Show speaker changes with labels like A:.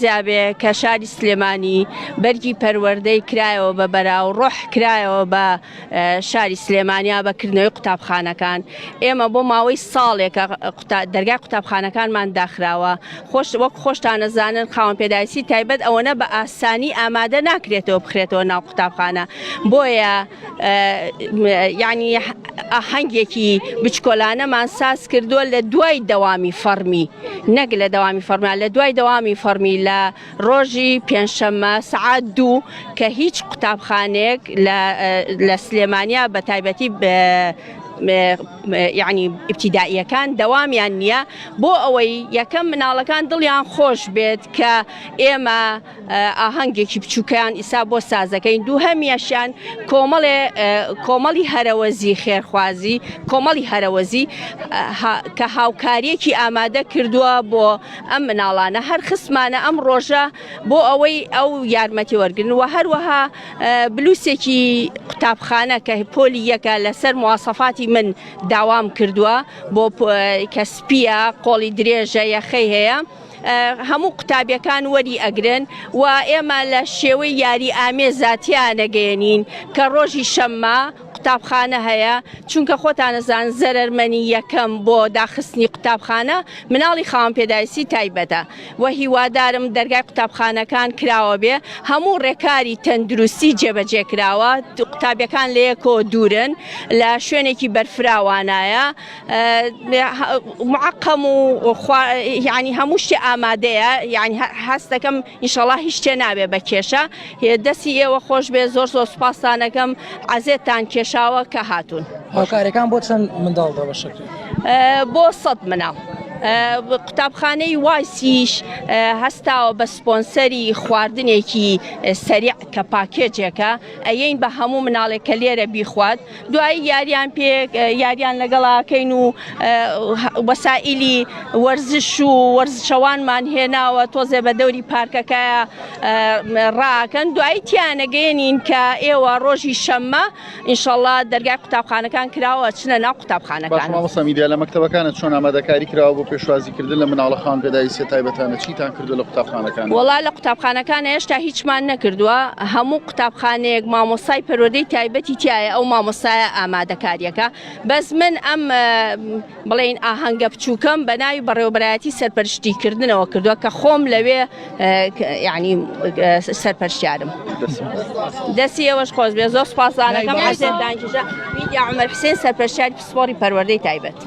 A: زیابێ کە شاری سلێمانی بەرگی پەروەردەی کرایەوە بە بەراو ڕۆح کرایەوە بە شاری سلێمانیا بەکردنەوەی قوتابخانەکان. ئێمە بۆ ماوەی ساڵێکە دەرگای قوتابخانەکانمان داخراوە. وەک خۆشتان نەزانن خاوەن پێداویستی تایبەت ئەوەنە بە ئاسانی ئامادە ناکرێتەوە بخرێتەوە ناو قوتابخانە. بۆیە یعنی ئاهەنگێکی بچکۆلانەمان ساز کردووە لە دوای دەوامی فەرمی، نەک لە دەوامی فەرمیان، لە دوای دەوامی فەرمی لە ڕۆژی پێنجشەممە سعات 2 کە هیچ قوتابخانەیەک لە سلێمانیا بە تایبەتی یعنی ابتیدائیەکان دەوامیان نییە، بۆ ئەوەی یەکەم مناڵەکان دڵیان خۆش بێت کە ئێمە ئاهەنگێکی بچووکیان ئیسا بۆ سازەکەین. دووهەمیەشیان کۆمەڵی هەرەوەزی خێرخوازی، کۆمەڵی هەرەوەزی کە هاوکاریەکی ئامادە کردووە بۆ ئەم مناڵانە هەر خسمانە ئەم ڕۆژە بۆ ئەوەی ئەو یارمەتی وەرگن و هەروەها بلووسێکی قوتابخانە کە پۆلی یەکە لەسەر مواسەفاتی من داوام کردووە بۆ کەسپیە قۆڵی درێژە یەخەی هەیە، هەموو قوتابیەکان وەری ئەگرن و ئێمە لە شێوەی یاری ئامێزاتیان نەگەیەنین کە ڕۆژی شەممە قوتابخانە هەیە، چونکە خۆتانەزان زەرەرمەنی یەکەم بۆ داخستنی قوتابخانە مناڵی خاوەن پێداویستی تایبەتە و هیوادارم دەرگای قوتابخانەکان کراوە بێ، هەموو ڕێکاری تەندروستی جێبەجێ کراوە، قوتابیەکان لە یەکەوە دوورن، لە شوێنێکی بەرفراوانایە، معقەم و یعنی هەموو شتێ ئامادەیە، یعنی هەست دەکەم ئینشەڵڵا هیچ شتێ نابێ بە کێشە. دەستی ئێوە خۆش بێ، زۆر زۆر سوپاسانەکەم عەزێتان کێشاوە کە هاتوون.
B: هاوکاریەکان بۆ چەند منداڵ بە شەکل؟
A: بۆ 100 مناڵ. قوتابخانەی وایسیش هەستاوە بە سپۆنسەری خواردنێکی سەریع کە پاکێجێکە ئەیین بە هەموو مناڵێک کە لێرە بیخوات، دوایی یاریان لەگەڵاکەین و وەسائلی وەرزش و وەرزشەوانمان هێناوە تۆزێ بە دەوری پارکەکەیە ڕاکەن، دوایی تیانەگەێنین کە ئێوە ڕۆژی شەممە ئینشەڵڵا دەرگای قوتابخانەکان کراوە چنە ناو قوتابخانەکان.
C: مامۆستا میدیا لە مەکتەبەکانت چۆن ئامادەکاری کراوە بۆ پێشوازیکردن لە مناڵە خاوەن پێداویستی تایبەتانە چیتان کردو لە قوتابخانەکان؟
A: وەڵا لە قوتابخانەکانە هێشتا هیچمان نەکردووە، هەموو قوتابخانەیەک مامۆستای پەروەردەی تایبەتی تایە، ئەو مامۆستایە ئامادەکاریەکە. بەس من ئەم بڵێن ئاهەنگە بچووکەم بە ناوی بەڕێوەبەرایەتی سەرپەرشتیکردنەوە کردووە کە خۆم لەوێ یعنی سەرپەرشتیارم. دەستی ئێوەش خۆش بێ، زۆر سوپاسدانەکەم حەزێتدانکیژە میدیا عومەر حوسێن سەرپەرشتیاری پسپۆڕی پەروەردەی تایبەت.